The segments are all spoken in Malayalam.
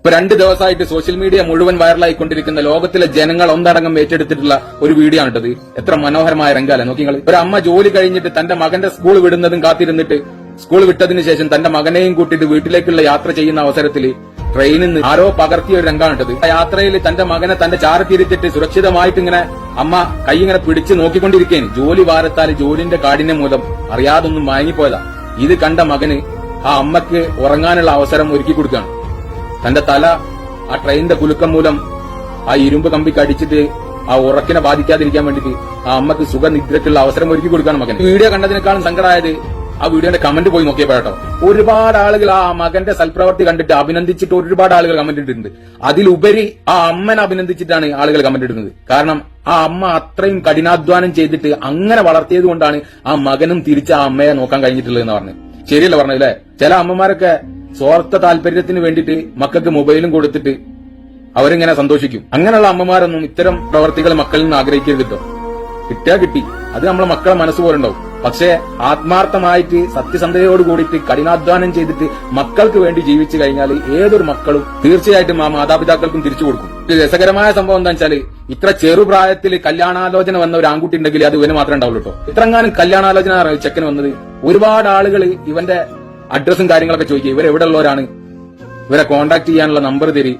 ഇപ്പൊ 2 ദിവസമായിട്ട് സോഷ്യൽ മീഡിയ മുഴുവൻ വൈറലായിക്കൊണ്ടിരിക്കുന്ന ലോകത്തിലെ ജനങ്ങൾ ഒന്നടങ്കം ഏറ്റെടുത്തിട്ടുള്ള ഒരു വീഡിയോ ആണിട്ടത്. എത്ര മനോഹരമായ രംഗാല നോക്കിങ്ങൾ. ഒരു അമ്മ ജോലി കഴിഞ്ഞിട്ട് തന്റെ മകന്റെ സ്കൂൾ വിടുന്നതും കാത്തിരുന്നിട്ട് സ്കൂൾ വിട്ടതിന് ശേഷം തന്റെ മകനെയും കൂട്ടിയിട്ട് വീട്ടിലേക്കുള്ള യാത്ര ചെയ്യുന്ന അവസരത്തിൽ ട്രെയിനിൽ നിന്ന് ആരോ പകർത്തിയ ഒരു രംഗമാണിട്ടത്. ആ യാത്രയിൽ തന്റെ മകനെ തന്റെ ചാരത്തിരുത്തിട്ട് സുരക്ഷിതമായിട്ട് ഇങ്ങനെ അമ്മ കൈ ഇങ്ങനെ പിടിച്ച് നോക്കിക്കൊണ്ടിരിക്കേന്. ജോലി ഭാരത്താൽ ജോലിന്റെ കാഠിന്യം മൂലം അറിയാതൊന്നും മയങ്ങിപ്പോയതാ. ഇത് കണ്ട മകന് ആ അമ്മക്ക് ഉറങ്ങാനുള്ള അവസരം ഒരുക്കി കൊടുക്കുകയാണ്. തന്റെ തല ആ ട്രെയിനിന്റെ കുലുക്കം മൂലം ആ ഇരുമ്പ് കമ്പിക്ക് അടിച്ചിട്ട് ആ ഉറക്കിനെ ബാധിക്കാതിരിക്കാൻ വേണ്ടിട്ട് ആ അമ്മക്ക് സുഖനിദ്രക്കുള്ള അവസരം ഒരുക്കി കൊടുക്കുകയാണ് മകൻ. വീഡിയോ കണ്ടതിനേക്കാളും സങ്കടമായത് ആ വീഡിയോന്റെ കമന്റ് പോയി നോക്കിയപ്പോഴാട്ടോ. ഒരുപാട് ആളുകൾ ആ മകന്റെ സൽപ്രവർത്തി കണ്ടിട്ട് അഭിനന്ദിച്ചിട്ട് ഒരുപാട് ആളുകൾ കമന്റ് ഇട്ടിട്ടുണ്ട്. അതിലുപരി ആ അമ്മനെ അഭിനന്ദിച്ചിട്ടാണ് ആളുകൾ കമന്റ് ഇടുന്നത്. കാരണം ആ അമ്മ അത്രയും കഠിനാധ്വാനം ചെയ്തിട്ട് അങ്ങനെ വളർത്തിയത് കൊണ്ടാണ് ആ മകനും തിരിച്ച് ആ അമ്മയെ നോക്കാൻ കഴിഞ്ഞിട്ടുള്ളതെന്ന് പറഞ്ഞു. ശരിയല്ല പറഞ്ഞല്ലേ? ചില അമ്മമാരൊക്കെ സ്വാർത്ഥ താല്പര്യത്തിന് വേണ്ടിയിട്ട് മക്കൾക്ക് മൊബൈലും കൊടുത്തിട്ട് അവരിങ്ങനെ സന്തോഷിക്കും. അങ്ങനെയുള്ള അമ്മമാരൊന്നും ഇത്തരം പ്രവർത്തികൾ മക്കളിൽ നിന്ന് ആഗ്രഹിക്കരുത് കേട്ടോ. കിട്ടിയാ കിട്ടി, അത് നമ്മളെ മക്കളെ മനസ്സ് പോലെ ഉണ്ടാവും. പക്ഷേ ആത്മാർത്ഥമായിട്ട് സത്യസന്ധതയോട് കൂടിയിട്ട് കഠിനാധ്വാനം ചെയ്തിട്ട് മക്കൾക്ക് വേണ്ടി ജീവിച്ചു കഴിഞ്ഞാൽ ഏതൊരു മക്കളും തീർച്ചയായിട്ടും ആ മാതാപിതാക്കൾക്കും തിരിച്ചു കൊടുക്കും. രസകരമായ സംഭവം എന്താ വെച്ചാല് ഇത്ര ചെറുപ്രായത്തിൽ കല്യാണാലോചന വന്ന ഒരു ആൺകുട്ടി ഉണ്ടെങ്കിൽ അത് ഇവന് മാത്രമേ ഉണ്ടാവുള്ളൂ കേട്ടോ. ഇത്രങ്ങാനും കല്യാണാലോചന ചെക്കന് വന്നത്. ഒരുപാട് ആളുകൾ ഇവന്റെ അഡ്രസ്സും കാര്യങ്ങളൊക്കെ ചോദിക്കുക, ഇവരെവിടെ ഉള്ളവരാണ്, ഇവരെ കോണ്ടാക്ട് ചെയ്യാനുള്ള നമ്പർ തരി,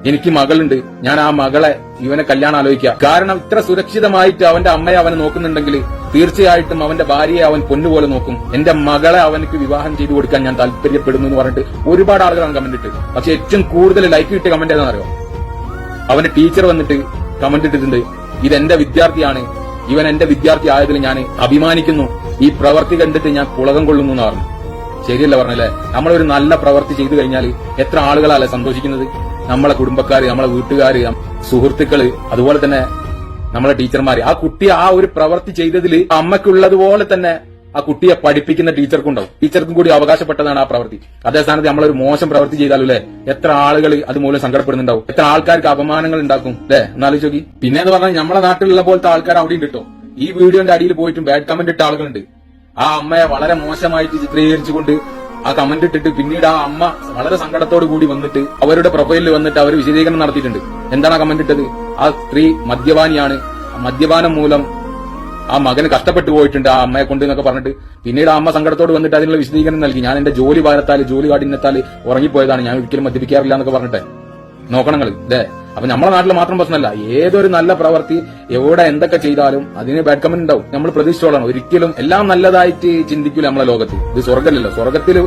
എനിക്ക് മകളുണ്ട്, ഞാൻ ആ മകളെ ഇവനെ കല്യാണം ആലോചിക്കുക. കാരണം ഇത്ര സുരക്ഷിതമായിട്ട് അവന്റെ അമ്മയെ അവനെ നോക്കുന്നുണ്ടെങ്കിൽ തീർച്ചയായിട്ടും അവന്റെ ഭാര്യയെ അവൻ പൊന്നുപോലെ നോക്കും. എന്റെ മകളെ അവനക്ക് വിവാഹം ചെയ്തു കൊടുക്കാൻ ഞാൻ താല്പര്യപ്പെടുന്നു എന്ന് പറഞ്ഞിട്ട് ഒരുപാട് ആളുകളാണ് കമന്റ് ഇട്ട്. പക്ഷെ ഏറ്റവും കൂടുതൽ ലൈക്ക് കിട്ടിയ കമന്റ് ഏതാണെന്നറിയോ? അവന്റെ ടീച്ചർ വന്നിട്ട് കമന്റ് ഇട്ടിട്ടുണ്ട്, ഇതെന്റെ വിദ്യാർത്ഥിയാണ്, ഇവൻ എന്റെ വിദ്യാർത്ഥി ആയതിൽ ഞാൻ അഭിമാനിക്കുന്നു, ഈ പ്രവൃത്തി കണ്ടിട്ട് ഞാൻ പുളകം കൊള്ളുന്നു എന്ന് പറഞ്ഞു. ശരിയല്ല പറഞ്ഞല്ലേ? നമ്മളൊരു നല്ല പ്രവൃത്തി ചെയ്തു കഴിഞ്ഞാൽ എത്ര ആളുകളല്ലേ സന്തോഷിക്കുന്നത്? നമ്മളെ കുടുംബക്കാര്, നമ്മളെ വീട്ടുകാര്, സുഹൃത്തുക്കള്, അതുപോലെ തന്നെ നമ്മളെ ടീച്ചർമാര്. ആ കുട്ടി ആ ഒരു പ്രവൃത്തി ചെയ്തതിൽ അമ്മയ്ക്കുള്ളതുപോലെ തന്നെ ആ കുട്ടിയെ പഠിപ്പിക്കുന്ന ടീച്ചർക്കുണ്ടാവും. ടീച്ചർക്കും കൂടി അവകാശപ്പെട്ടതാണ് ആ പ്രവൃത്തി. അതേ സ്ഥാനത്ത് നമ്മളൊരു മോശം പ്രവൃത്തി ചെയ്താലല്ലേ എത്ര ആളുകൾ അതുമൂലം സങ്കടപ്പെടുന്നുണ്ടാവും, എത്ര ആൾക്കാർക്ക് അപമാനങ്ങൾ ഉണ്ടാക്കും അല്ലെ? എന്നാലോചിച്ച് നോക്കി. പിന്നെ എന്ന് പറഞ്ഞാൽ നമ്മുടെ നാട്ടിലുള്ള പോലത്തെ ആൾക്കാർ അവിടെയും കിട്ടും. ഈ വീഡിയോന്റെ അടിയിൽ പോയിട്ടും ബാഡ് കമന്റ് ഇട്ട ആളുകളുണ്ട്. ആ അമ്മയെ വളരെ മോശമായിട്ട് ചിത്രീകരിച്ചുകൊണ്ട് ആ കമന്റ് ഇട്ടിട്ട് പിന്നീട് ആ അമ്മ വളരെ സങ്കടത്തോടു കൂടി വന്നിട്ട് അവരുടെ പ്രൊഫൈലിൽ വന്നിട്ട് അവർ വിശദീകരണം നടത്തിയിട്ടുണ്ട്. എന്താണ് ആ കമന്റ് ഇട്ടത്? ആ സ്ത്രീ മദ്യപാനിയാണ്, മദ്യപാനം മൂലം ആ മകന് കഷ്ടപ്പെട്ടു പോയിട്ടുണ്ട് ആ അമ്മയെ കൊണ്ട് എന്നൊക്കെ പറഞ്ഞിട്ട് പിന്നീട് ആ അമ്മ സങ്കടത്തോട് വന്നിട്ട് അതിനുള്ള വിശദീകരണം നൽകി. ഞാൻ എന്റെ ജോലി ഭാരത്താൽ ജോലി കാഠിന്യത്താൽ ഉറങ്ങിപ്പോയതാണ്, ഞാൻ ഒരിക്കലും മദ്യപിക്കാറില്ല എന്നൊക്കെ പറഞ്ഞിട്ട് നോക്കണങ്ങൾ ഇല്ലേ? അപ്പൊ നമ്മളെ നാട്ടിൽ മാത്രം പ്രശ്നമല്ല, ഏതൊരു നല്ല പ്രവൃത്തി എവിടെ എന്തൊക്കെ ചെയ്താലും അതിന് ബാഡ് കമന്റ് ഉണ്ടാവും. നമ്മൾ പ്രതീക്ഷിച്ചോളാം. ഒരിക്കലും എല്ലാം നല്ലതായിട്ട് ചിന്തിക്കൂല നമ്മളെ ലോകത്ത്. ഇത് സ്വർഗ്ഗമല്ലല്ലോ. സ്വർഗ്ഗത്തിൽ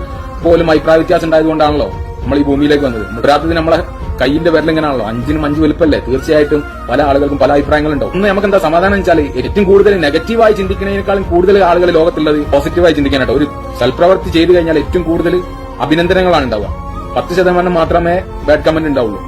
പോലും അഭിപ്രായ വ്യത്യാസം ഉണ്ടായതുകൊണ്ടാണല്ലോ നമ്മൾ ഈ ഭൂമിയിലേക്ക് വന്നത്. രാത്രി നമ്മളെ കൈയിന്റെ വിരൽ ഇങ്ങനെയാണല്ലോ, 5-നും 5 വലുപ്പല്ലേ? തീർച്ചയായിട്ടും പല ആളുകൾക്കും പല അഭിപ്രായങ്ങളുണ്ടാവും. ഒന്ന് നമുക്ക് എന്താ സമാധാനം വെച്ചാൽ ഏറ്റവും കൂടുതൽ നെഗറ്റീവായി ചിന്തിക്കുന്നതിനേക്കാളും കൂടുതൽ ആളുകൾ ലോകത്തുള്ളത് പോസിറ്റീവായി ചിന്തിക്കാനായിട്ട്. ഒരു സൽപ്രവൃത്തി ചെയ്തു കഴിഞ്ഞാൽ ഏറ്റവും കൂടുതൽ അഭിനന്ദനങ്ങളാണ് ഉണ്ടാവുക. 10% മാത്രമേ ബാഡ് കമന്റ് ഉണ്ടാവുള്ളൂ.